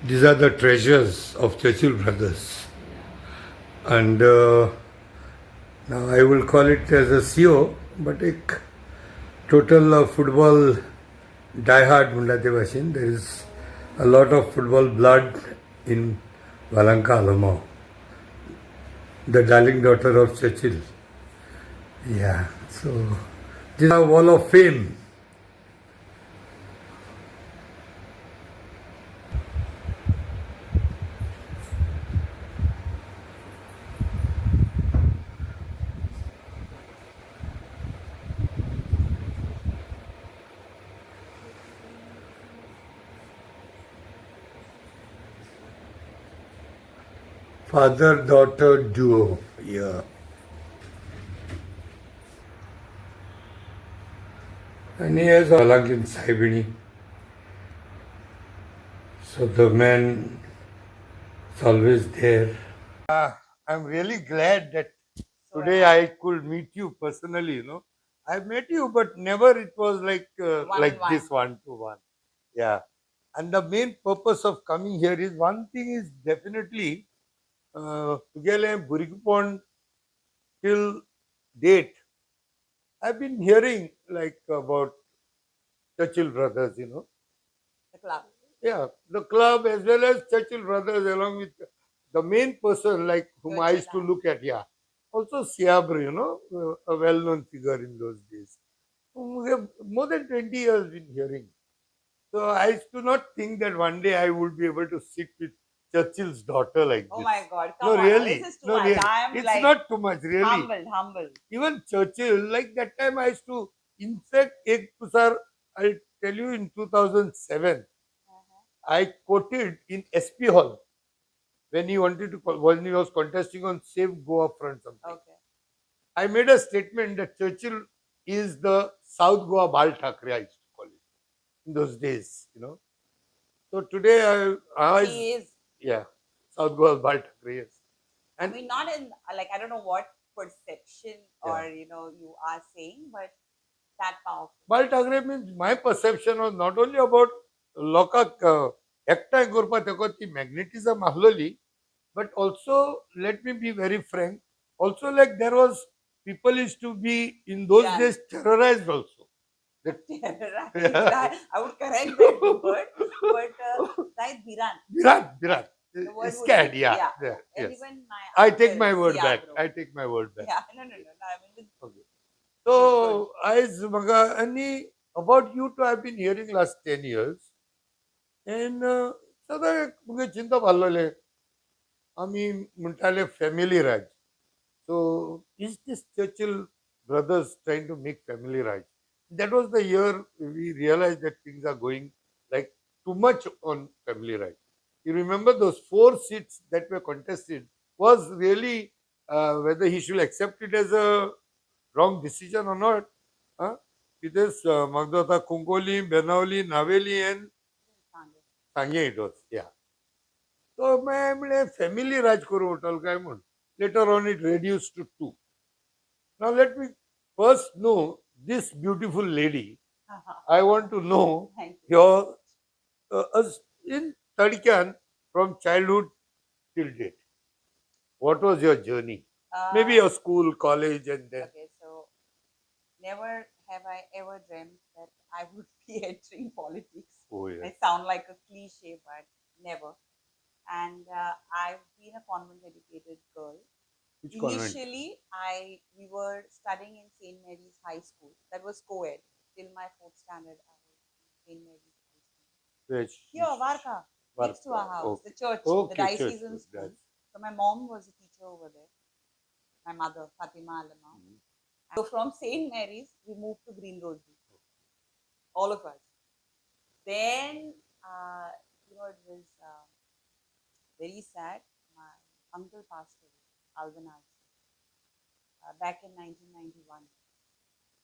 These are the treasures of Churchill brothers. And now I will call it as a CO, but a total football diehard Mundate Vashin. There is a lot of football blood in Valanka Alamo, the darling daughter of Churchill. Yeah, so this is a wall of fame. Father-daughter duo. Yeah. And he has a Valankin Sahibini. So the man is always there. I'm really glad that today I could meet you personally. I've met you, but never it was like this one to one. Yeah. And the main purpose of coming here is one thing is definitely Tugele Burikupon till date. I've been hearing like about Churchill brothers. The club. Yeah, the club as well as Churchill brothers, along with the main person like whom I used to look at. Yeah, also Siabr, a well-known figure in those days. Whom we have more than 20 years been hearing. So I used to not think that one day I would be able to sit with Churchill's daughter like this. Oh my God! No, Come on, really. this is too No, much. really. I am It's like not too much, really. humbled. Even Churchill, like that time I used to, in fact, I'll tell you in 2007, I quoted in SP Hall when when he was contesting on Save Goa Front something. Okay. I made a statement that Churchill is the South Goa Bal Thackeray, I used to call it, in those days. So today He is. yeah, South Goa Bal Thackeray, yes. I mean, not in like I don't know what perception or Yeah. you are saying, but that powerful. Bal Thackeray means my perception was not only about लोकांक एकठांय करपा तेको ती magnetism आसलोली, but also let me be very frank, also like there was people used to be in those Yeah. days terrorized also. Terrorized. I would correct that word, but like Biran, the word scared, would be, yeah. And Yes. even my I take uncle, my word Sia back. bro. I take my word back. Yeah, no. I mean, with Okay. So, Ani, about you two, I've been hearing last 10 years. And सदा मुगे चिंता भाल्लोले आमी म्हणटाले family raj. So is this Churchill brothers trying to make family raj? That was the year we realized that things are going like too much on family raj. You remember those 4 seats that were contested was really whether he should accept it as a wrong decision or not. Huh? It is Magdata Kungoli, Benavli, Naveli, and Sangye it was. Yeah. So my family raj kuru hotel काय म्हण. Later on it reduced to 2. Now let me first know this beautiful lady. I want to know your in Tadikyan from childhood till date. What was your journey? Maybe your school, college, and then. Okay, so never have I ever dreamt that I would be entering politics. Oh yes. I sound like a cliche, but never. And I've been a convent-educated girl. Which convent? Initially, we were studying in St. Mary's High School. That was co-ed. Till my 4th standard, I was in St. Mary's High School. Which? Here, Varka, next to our house, the church, the diocesan school. So my mom was a teacher over there. My mother, Fatima Alama. So from St. Mary's, we moved to Green Rosary. All of us. Then, it was very sad. My uncle passed away, Alvanaz, back in 1991.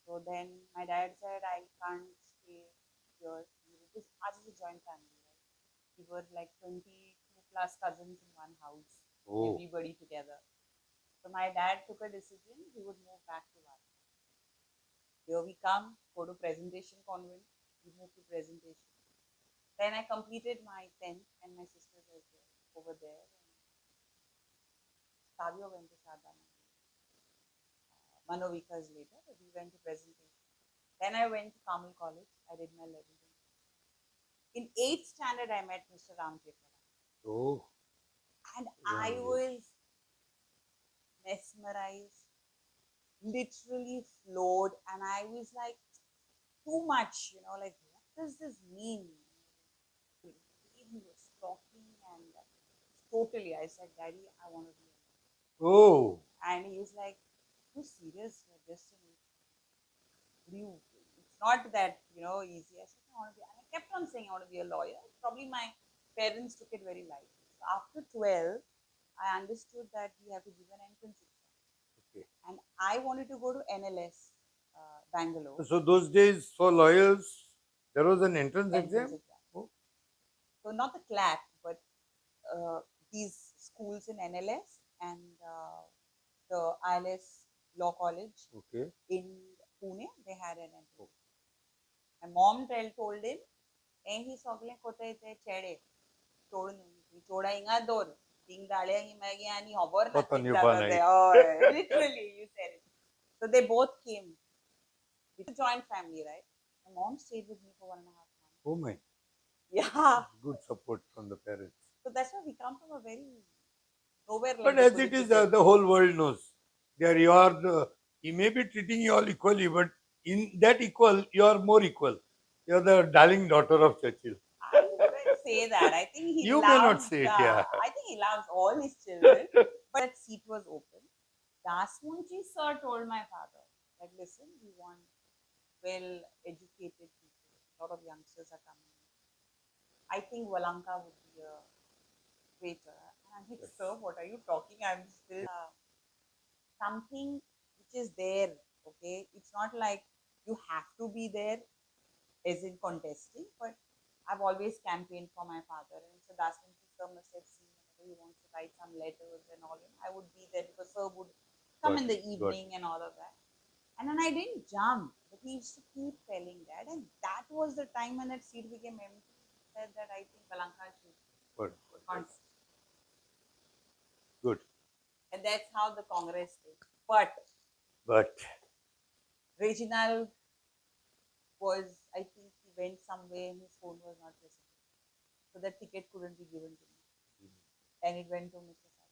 So then my dad said, I can't stay here. This is a joint family, right? We were like 22 plus cousins in one house, everybody together. So my dad took a decision, he would move back to Varka. Here we come, go to Presentation Convent, we move to Presentation. Then I completed my 10th and my sisters as well over there. Savio went to Sadhana. Manovikas later, but we went to presentation. Then I went to Kamal College. I did my 11th. In 8th standard, I met Mr. Ramjekar. Oh. And I was mesmerized, literally floored, and I was like, too much, like, what does this mean? He was talking, and totally, I said, Daddy, I want to be a lawyer. Oh. And he was like, you serious? You're just you. It's not that, easy. I said, I kept on saying I want to be a lawyer. Probably my parents took it very lightly. So after 12, I understood that we have to give an entrance exam. Okay. And I wanted to go to NLS, Bangalore. So those days for lawyers, there was an entrance exam? Oh. So not the CLAT, but these schools in NLS and the ILS Law College in Pune, they had an entrance. My mom told him, he सगळे कोते ते चेडे सोडून चोडा हिंगा दोर thing दाळे ही मागी आणि खबर ना literally you said it. So they both came. It's a joint family, right? My mom stayed with me for 1.5 months. Oh my. Yeah. Good support from the parents. So that's why we come from a very nowhere. But as it is, the whole world knows. You are he may be treating you all equally, but in that equal, you are more equal. You are the darling daughter of Churchill. I wouldn't say that. I think he you may not say it, yeah. I think he loves all his children. But that seat was open. Dasmunji sir told my father that, listen, we want well-educated people. A lot of youngsters are coming. I think Valanka would be a waiter. And I'm like, sir, what are you talking? I'm still something which is there. Okay, it's not like you have to be there as in contesting, but I've always campaigned for my father. And so Dasmunji sir must have seen whenever he wants to write some letters and all, I would be there because sir would come in the evening and all of that. And then I didn't jump, but he used to keep telling that. And that was the time when that seat became empty. He said that I think Valanka should contest. Good. And that's how the Congress did. But Reginald was, I think he went somewhere and his phone was not listening. So that ticket couldn't be given to me. And it went to Mr. Sai.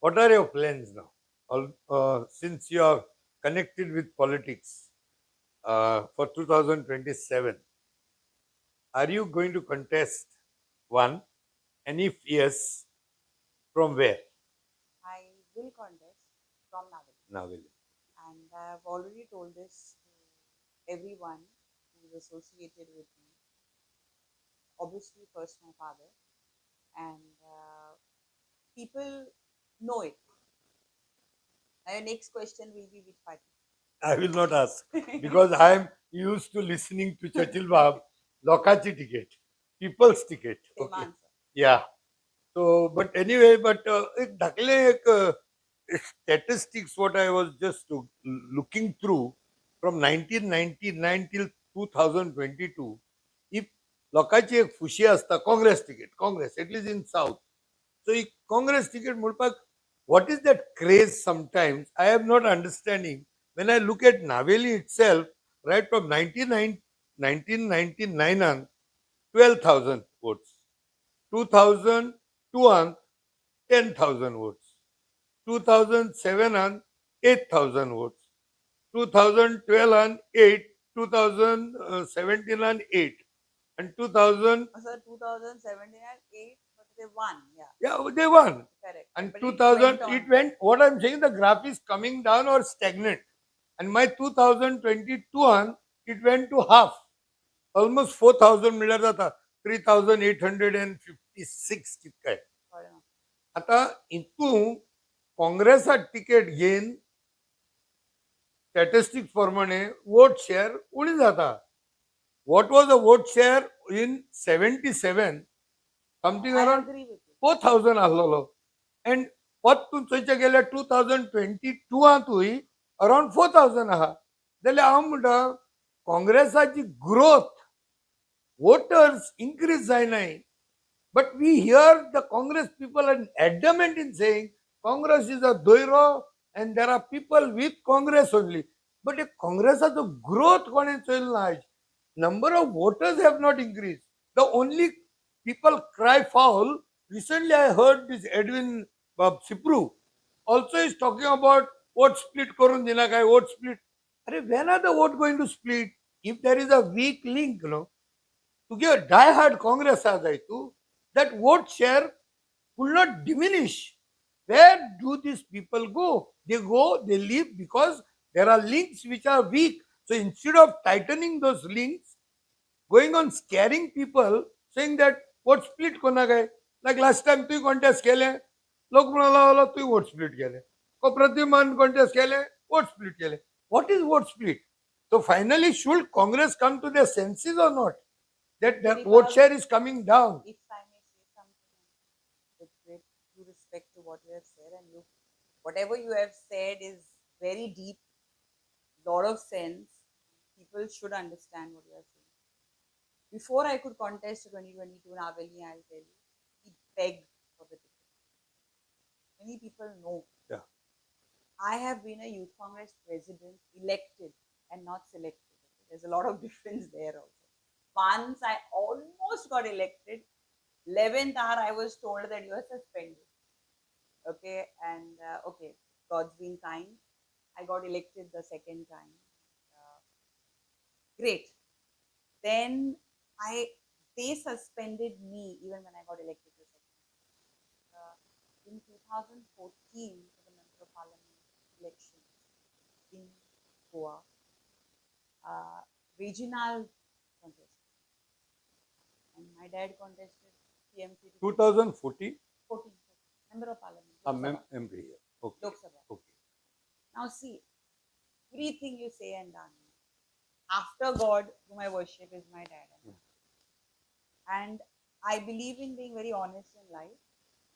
What are your plans now? Since you are connected with politics for 2027, are you going to contest one? And if yes, from where? I will contest from Navelim. And I've already told this to everyone who is associated with me. Obviously, first my father. And people know it. Your next question will be which party? I will not ask because I am used to listening to Churchill Bab, Lokachi ticket, people's ticket. Same answer. Yeah. So, but anyway, statistics what I was just looking through from 1999 till 2022, if लोकांची एक खुशी असता Congress ticket, Congress, at least in South. So, if Congress ticket मुळपाक, what is that craze sometimes? I am not understanding. When I look at Navelim itself, right from 1999 on, 12,000 votes. 2002 on, 10,000 votes. 2007 on, 8,000 votes. 2012 on 8, 2017 on 8, and 2000. So 2017 and 8, but they won. Yeah, they won. Correct. And but 2000, it went. What I'm saying, the graph is coming down or stagnant. And my 2022 on, it went to half. Almost 4,000 मिळत जाता. 3,856 कितका आहे. आता इतू काँग्रेसा ticket घेन statistics प्रमाणे vote share उणी जाता. What was the vote share in 77? Something around 4,000 आसलो. And what तू चोयचे गेल्या 2022 आतूय around 4,000 आहा. जाल्यार हांव म्हणटा काँग्रेसाची ग्रोथ voters increase जायनाय. But we hear the Congress people are adamant in saying Congress is a doiro and there are people with Congress only. But if Congress has a growth, number of voters have not increased. The only people cry foul. Recently, I heard this Edwin Sipru also is talking about vote split. Korun dina kai vote split. When are the vote going to split? If there is a weak link, to give a die-hard Congress that vote share will not diminish. Where do these people go? They leave because there are links which are weak. So instead of tightening those links, going on scaring people, saying that vote split kona gaye. Like last time tu contest केले, लोक म्हणाला तू vote split केले. Pradyuman contest केले, vote split केले. What is vote split? So finally, should Congress come to their senses or not? That the vote share is coming down. If I may say something with great due respect to what you have said, and whatever you have said is very deep, lot of sense. People should understand what you are saying. Before I could contest 2022 Navelim, I'll tell you, he begged for the ticket. Many people know. Yeah. I have been a youth Congress president, elected and not selected. There's a lot of difference there also. Once I almost got elected, 11th hour I was told that you are suspended. Okay, and okay, God's been kind. I got elected the second time. Great. Then they suspended me even when I got elected the second time. In 2014, for the Member of Parliament election in Goa, regional contest. And my dad contested PMC. 2014? 14. Member of Parliament. MP. Okay. Lok Sabha. Okay. Now see, everything you say and done, after God, whom I worship, is my dad. And I believe in being very honest in life,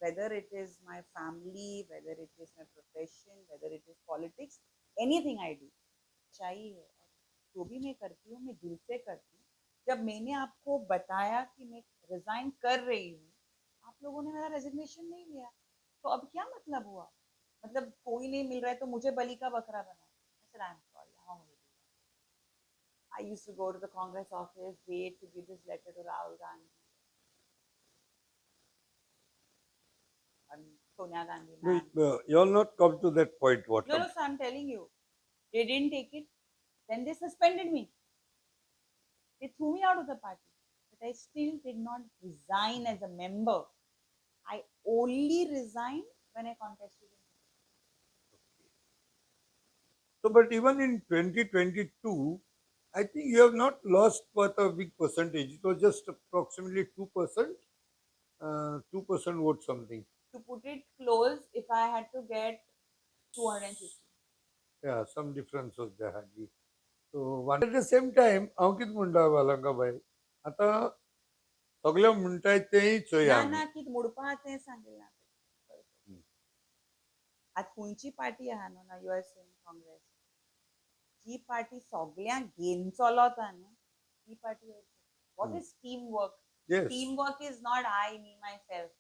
whether it is my family, whether it is my profession, whether it is politics, anything I do. चाहिए जो भी मैं करती हूँ मैं दिल से करती हूँ. जब मैंने आपको बताया कि मैं रिजाइन कर रही हूँ, आप लोगों ने मेरा रेजिग्नेशन नहीं लिया, तो अब क्या मतलब हुआ? मतलब कोई नहीं मिल रहा है तो मुझे बलि का बकरा बनाओ. I said, I'm sorry, how will I do that? I used to go to the Congress office, wait to give this letter to Rahul Gandhi and Sonia Gandhi. You'll not come to that point. What? No, so I'm telling you, they didn't take it. Then they suspended me. They threw me out of the party. But I still did not resign as a member. I only resigned when I contested. So, but even in 2022, I think you have not lost quite a big percentage. It was just approximately 2%, 2% vote something. To put it close, if I had to get 250. Yeah, some difference was there hardly. So at the same time, हांव कितें म्हणटा Valanka by, आतां सगळें म्हणटाय तेंय चोया. ना ना कितें म्हणपा तें सांगिल्लें. आतां खंयची पार्टी आहा न्हू ना युआर सेइंग काँग्रेस, जी पार्टी सगळ्यांक घेवन चलता न्हू ती party. What is team work? Team work is not I me myself.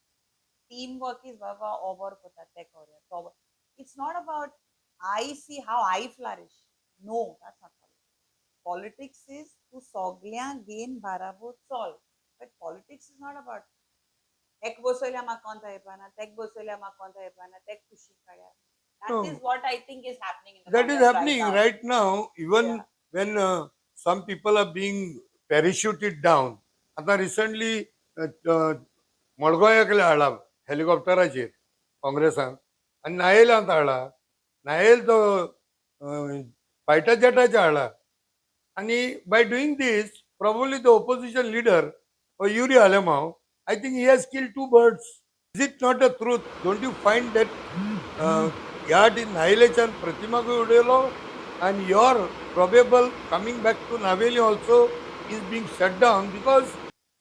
Team work is बाबा ओवर कोता ते करूया. It's not about I see how I flourish. No, that's not politics. Politics is to soglia gain barabot solve. But politics is not about ek bosolia makonta epana, tek bosolia makonta epana, tek kushi kaya. That is what I think is happening in the That is happening right now. Even when some people are being parachuted down. आता recently मडगोयाकडे हाडला हेलिकॉप्टराचेर काँग्रेसान आनी नायेलांत हाडला. Nile तो fighter जेटाचे हाडला. आणि by doing this, probably the opposition leader or Yuri Alemao, I think he has killed 2 birds. Is it not a truth? Don't you find that yard in Nahilachan Pratima Udelo and your probable coming back to Navelim also is being shut down because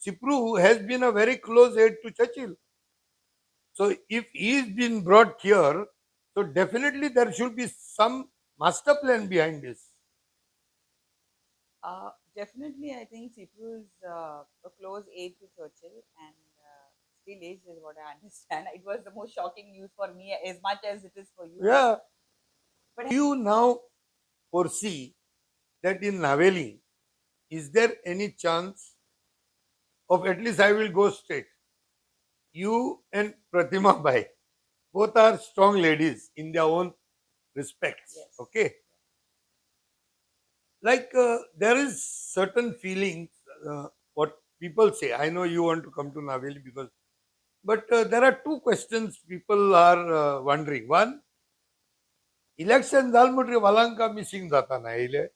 Sipru has been a very close aide to Churchill. So if he is being brought here, so definitely there should be some master plan behind this. Definitely, I think Sipu is a close aide to Churchill and still is what I understand. It was the most shocking news for me as much as it is for you. Yeah. But Do you now foresee that in Navelim, is there any chance of, at least I will go straight, you and Pratima Bhai, both are strong ladies in their own respects. Yes. Okay. Like there is certain feelings, what people say. I know you want to come to Naveli because, but there are two questions people are wondering. One, election झालमुटरी Valanka missing जाता ना इले.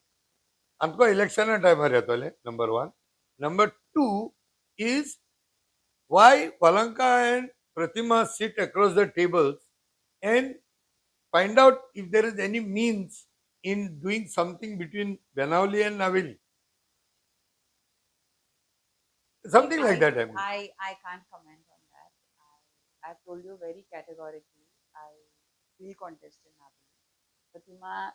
आमको election time येतले. Number one. Number two is why Valanka and Pratima sit across the tables and find out if there is any means in doing something between Benavli and Naveli. Something like that. I can't comment on that. I've told you very categorically. I will contest in Navili. Fatima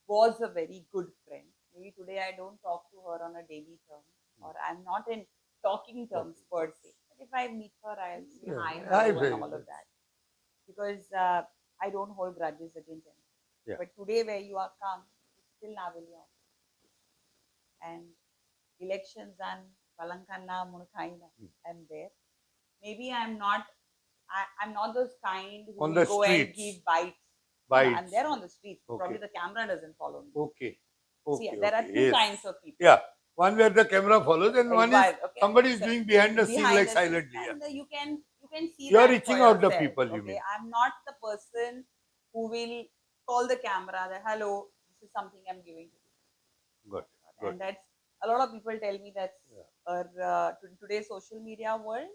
was a very good friend. Maybe today I don't talk to her on a daily term, or I'm not in talking terms per se. But if I meet her, I'll say hi, hello, and all of that. Because I don't hold grudges against anyone. Yeah. But today, where you are come, it's still Navili and elections and Valankanna Munakaina, I'm there. Maybe I'm not those kind who On will the go and streets. give bites. Bites. I'm there on the streets. Okay. Probably the camera doesn't follow me. Okay. See, there are two kinds of people. Yeah. One where the camera follows, and one is somebody is doing behind the scene like silently. And you can see You are that reaching for out the yourself, people, you okay? mean. I'm not the person who will call the camera that hello, this is something I'm giving to you. Good. And that's a lot of people tell me that's today's social media world.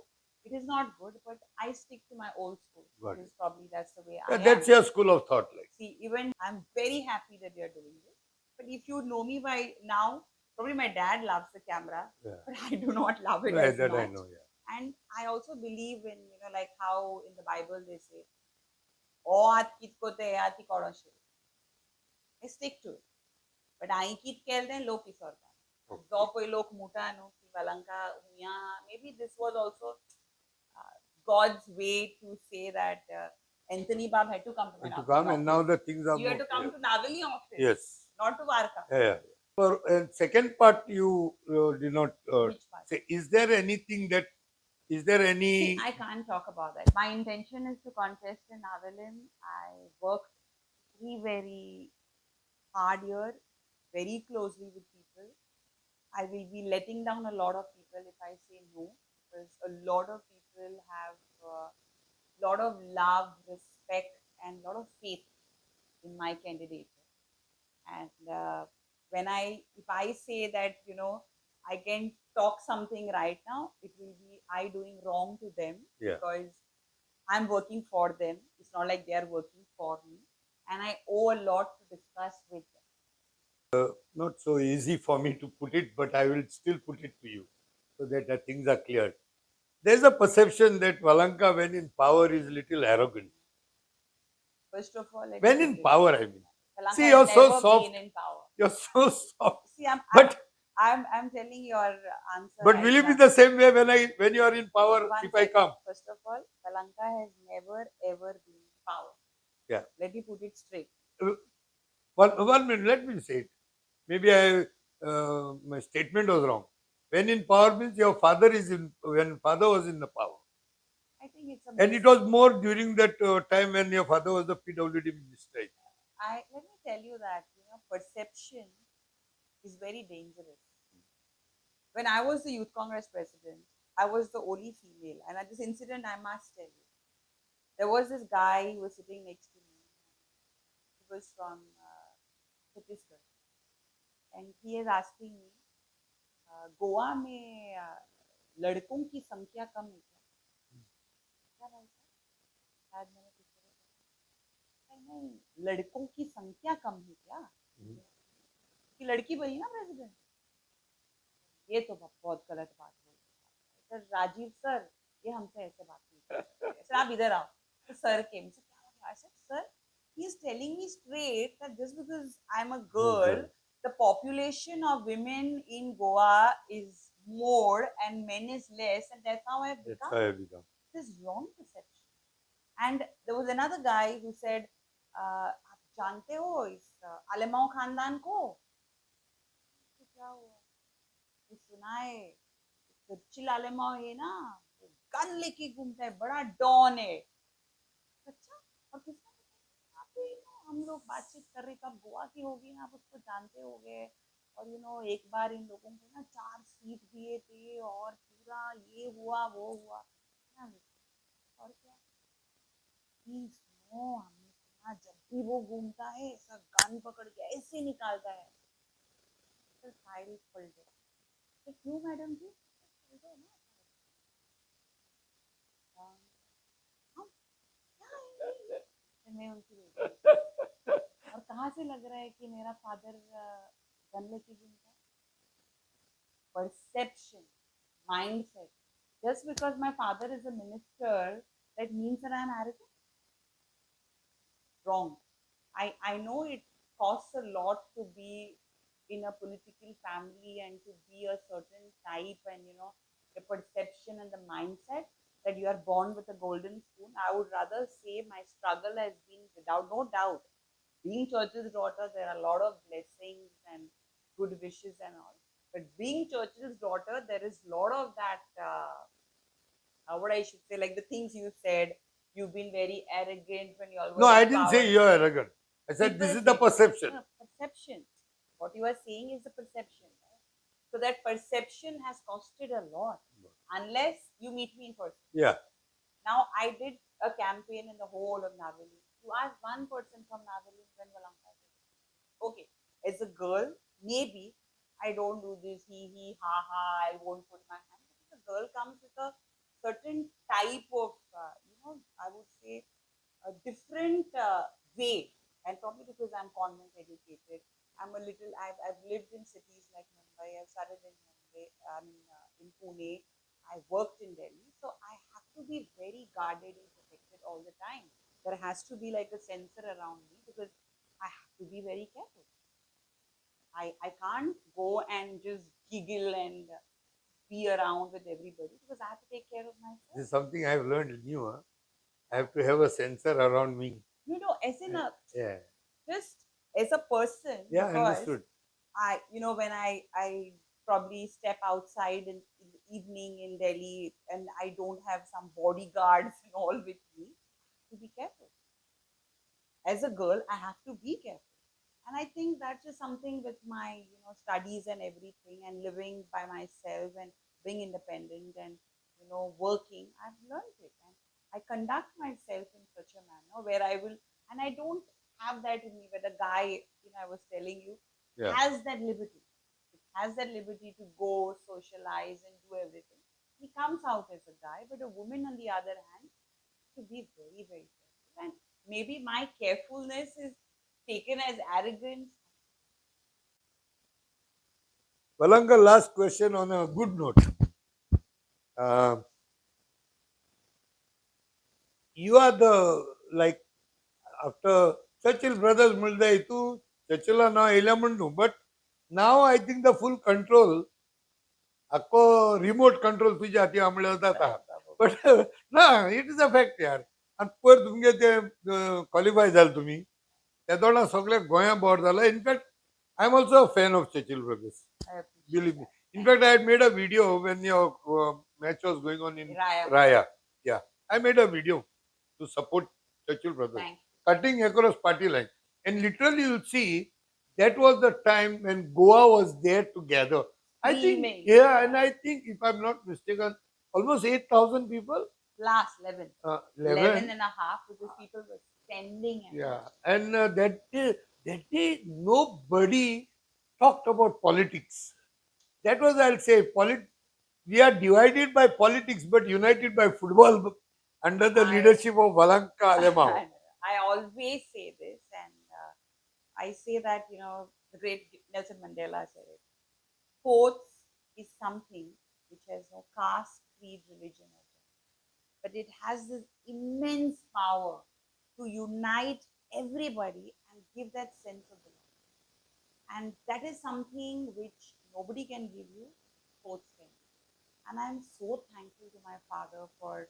It is not good, but I stick to my old school. Because probably that's the way I am. That's your school of thought, like. See, even I'm very happy that you're doing this. But if you know me by now, probably my dad loves the camera, but I do not love it as that much. I know, yeah. And I also believe in, like how in the Bible they say, "O atkit kote ati koroshe." I stick to it. But I kit kelden lo pisorka. Do koi lok muta no ki Valanka huya. Maybe this was also God's way to say that Anthony Bob had to come to my office. And now the things are you had to come to Navelim office. Yes. Not to Varka. Yeah. For second part, you did not Which part? say. Is there anything that? Is there any? See, I can't talk about that. My intention is to contest in Navelim. I worked very hard here, very closely with people. I will be letting down a lot of people if I say no, because a lot of people have a lot of love, respect, and a lot of faith in my candidate. And if I say that, I can talk something right now, it will be I doing wrong to them because I'm working for them. It's not like they are working for me. And I owe a lot to discuss with them. Not so easy for me to put it, but I will still put it to you so that the things are clear. There's a perception that Valanka, when in power, is little arrogant. First of all, when in power, I mean. Valanka See, you're so soft. Been in power. You're so soft. See, I'm telling your answer. But will you be the same way when you are in power? If I come. First of all, Valanka has never ever been in power. Yeah. Let me put it straight. 1 minute. Let me say it. Maybe my statement was wrong. When in power means your father is in. When father was in the power. I think it's and it was more during that time when your father was the PWD minister. Let me tell you that perception is very dangerous. When I was the Youth Congress president, I was the only female. And at this incident, I must tell you, there was this guy who was sitting next to me. He was from Chhattisgarh. And he is asking me, Goa में लड़कों की संख्या कम है क्या? शायद मैंने नहीं, लड़कों की संख्या कम है क्या? कि लड़की बनी ना प्रेसिडेंट? ये तो बहुत गलत बात है सर। राजीव सर, ये हमसे ऐसे बात नहीं करते। सर आप इधर आओ। तो सर के मुझसे क्या हो गया? I said, sir, he is telling me straight that just because I'm a girl, the population of women in Goa is more and men is less, and that's how I've become. This wrong perception. And there was another guy who said, "आप जानते हो इस आलेमाओ खानदान को?" क्या हुआ? सुना है चर्चिल आलेमाओ है ना, गन लेके घूमता है, बड़ा डॉन है. अच्छा, और किसने हम लोग बातचीत कर रहे कब गोवा की होगी ना, आप उसको जानते होगे. और एक बार इन लोगों को ना 4 सीट दिए थे और पूरा ये हुआ वो हुआ. और क्या हमने सुना जब भी वो घूमता है ऐसा गन पकड़ के ऐसे निकालता है. तो फाइल खोल दो. तो क्यों मैडम जी? मैं उनकी और कहाँ से लग रहा है कि मेरा फादर गन लेके घूमता है? Perception, mindset. Just because my father is a minister, that means that I am arrogant? Wrong. I know it costs a lot to be in a political family and to be a certain type, and the perception and the mindset that you are born with a golden spoon. I would rather say my struggle has been, without no doubt, being Churchill's daughter, there are a lot of blessings and good wishes and all. But being Churchill's daughter, there is a lot of that, what I should say, like the things you said. You've been very arrogant when you always. No, I didn't say you're arrogant. I said this is the perception. Perception. What you are saying is the perception. Right? So that perception has costed a lot. Unless you meet me in person. Yeah. Now, I did a campaign in the whole of Navelim. You ask one person from Navelim when Valanka. Okay, as a girl, maybe I don't do this, he, ha, ha, I won't put my hand. The girl comes with a certain type of, I would say, a different way. And probably because I'm convent educated, I've lived in cities like Mumbai, I've started in Mumbai, in Pune, I worked in Delhi. So I have to be very guarded and protected all the time. There has to be like a sensor around me because I have to be very careful. I can't go and just giggle and be around with everybody because I have to take care of myself. This is something I've learned new. Huh? I have to have a sensor around me. As in yeah. Just as a person. Yeah, understood. When I probably step outside in the evening in Delhi and I don't have some bodyguards and all with me, to be careful. As a girl, I have to be careful. And I think that's just something with my studies and everything and living by myself and being independent and working. I've learned it, and I conduct myself in such a manner where I will, and I don't have that in me where the guy I was telling you has that liberty. It has that liberty to go socialize and do everything. He comes out as a guy, but a woman on the other hand to be very, very careful. And maybe my carefulness is taken as arrogance. Valanka, last question on a good note. You are the, like, after Churchill brothers mulda itu, Churchill now elementu, but now I think the full control, akko remote control तुझ्या हाती आमळे जाता. But ना, it is a fact यार. आणि पर तुमगे ते qualify झाले तुम्ही. त्या दोना सगळ्या गोंया बोर झाला. In fact, I am also a fan of Churchill brothers. Believe me. In fact, I had made a video when your match was going on in Raya. Yeah, I made a video to support Churchill brothers, cutting across party line. And literally, you'll see that was the time when Goa was there together. I think, and I think, if I'm not mistaken, almost 8,000 people. Last 11. 11 and a half because people were standing. And that day, nobody talked about politics. That was, I'll say, we are divided by politics but united by football under the leadership of Valanka Alemao. I always say this, and I say that, the great Nelson Mandela said it. Sports is something which has no caste, creed, religion, but it has this immense power to unite everybody and give that sense of belonging. And that is something which nobody can give you, sports can. And I'm so thankful to my father for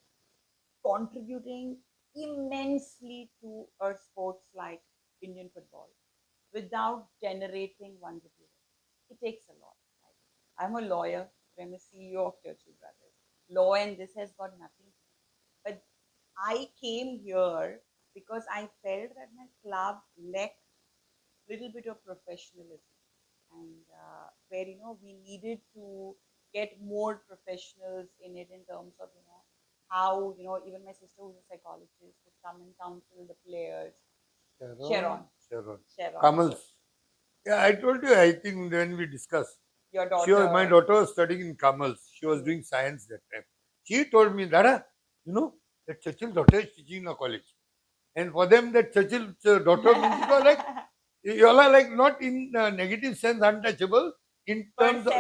contributing immensely to a sports like Indian football without generating one rupee. It takes a lot. Right? I'm a lawyer. I'm a CEO of Churchill Brothers. Law and this has got nothing to do. But I came here because I felt that my club lacked a little bit of professionalism, and where we needed to get more professionals in it in terms of how even my sister who's a psychologist would come and counsel the players. Sharon. Kamals. Yeah, I told you, I think when we discussed, Your daughter. my daughter was studying in Kamals. She was doing science that time. She told me, Dada, that Churchill's daughter is teaching in a college. And for them, that Churchill's daughter means it was like, you all are like not in negative sense untouchable, in terms of,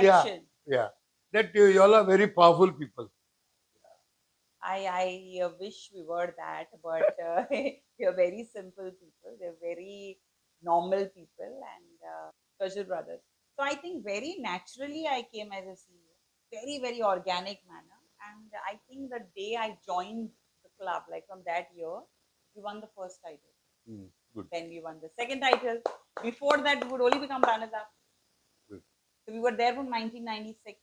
yeah, that you all are very powerful people. I wish we were that, but we are very simple people. They're very normal people, and Churchill Brothers. So I think very naturally I came as a CEO, very very organic manner, and I think the day I joined the club, like from that year, we won the first title. Good. Then we won the second title. Before that, we would only become runners up. Good. So we were there from 1996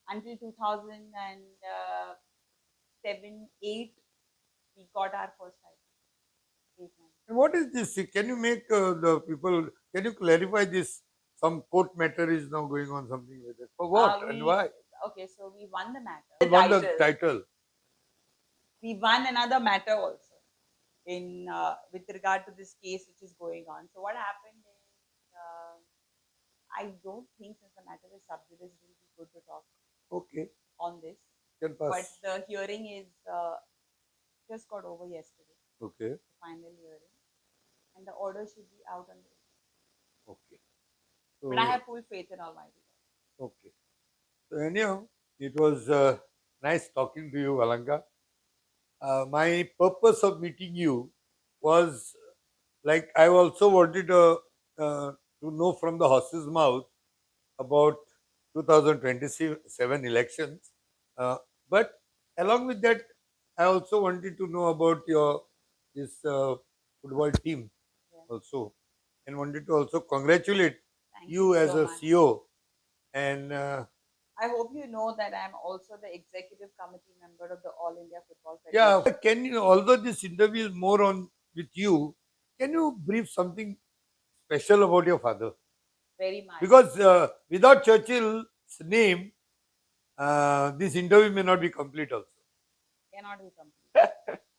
until 2007, 8. We got our first title. And what is this? Can you make the people? Can you clarify this? Some court matter is now going on, something like that. For what and why? Okay, so we won the matter. We won the title. We won another matter also in with regard to this case which is going on. So what happened is, I don't think since the matter is sub judice, it will be good to talk. Okay. On this. Can pass. But the hearing is just got over yesterday. Okay. The final hearing, and the order should be out on the. Okay. So, but I have full faith in Almighty God. Okay. So anyhow, it was nice talking to you, Valanka. My purpose of meeting you was like I also wanted to know from the horse's mouth about 2027 elections. But along with that, I also wanted to know about this football team also, and wanted to also congratulate you as a CEO. And I hope you know that I'm also the executive committee member of the All India Football Federation. Yeah, can you, although this interview is more on with you, can you brief something special about your father? Very much. Because without Churchill's name, this interview may not be complete also. Cannot be complete.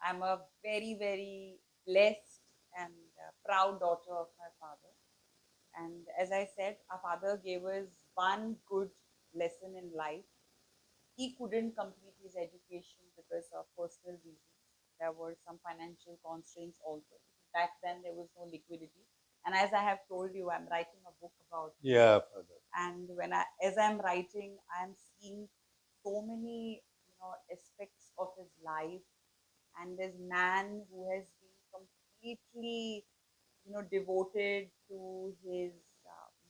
I'm a very, very blessed and proud daughter of my father. And as I said, our father gave us one good lesson in life. He couldn't complete his education because of personal reasons. There were some financial constraints also. Back then, there was no liquidity. And as I have told you, I'm writing a book about him. Yeah, father. And as I'm writing, I'm seeing so many aspects of his life, and this man who has been completely devoted to his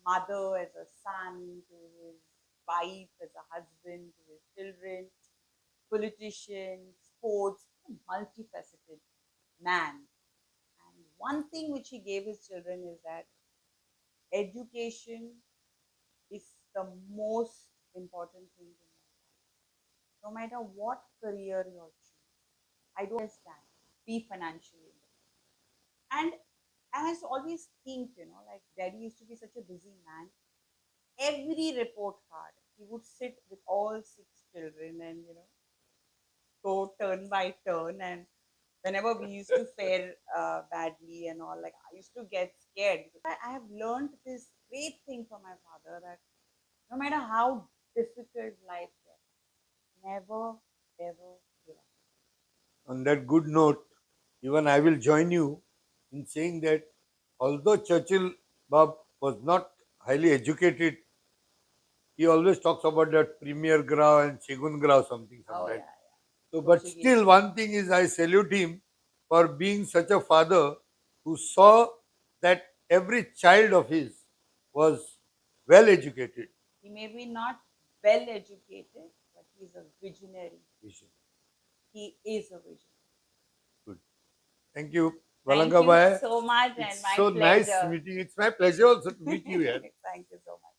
mother as a son, to his wife as a husband, to his children, politician, sports, multifaceted man. And one thing which he gave his children is that education is the most important thing in life. No matter what career you choose, I don't understand. Be financially independent. And I always think, like Daddy used to be such a busy man. Every report card, he would sit with all 6 children and go turn by turn. And whenever we used to fare badly and all, like I used to get scared. I have learned this great thing from my father, that no matter how difficult life gets, never ever give up. On that good note, even I will join you in saying that although Churchill Bab was not highly educated, he always talks about that Premier Grau and Segun Grau something. Oh, yeah. So, but still, one thing is I salute him for being such a father who saw that every child of his was well educated. He may be not well educated, but he's a visionary. Vision. He is a visionary. Good. Thank you, Thank Valanka you bhai. so much, and It's my so pleasure. nice meeting. It's my pleasure also to meet you here. Thank you so much.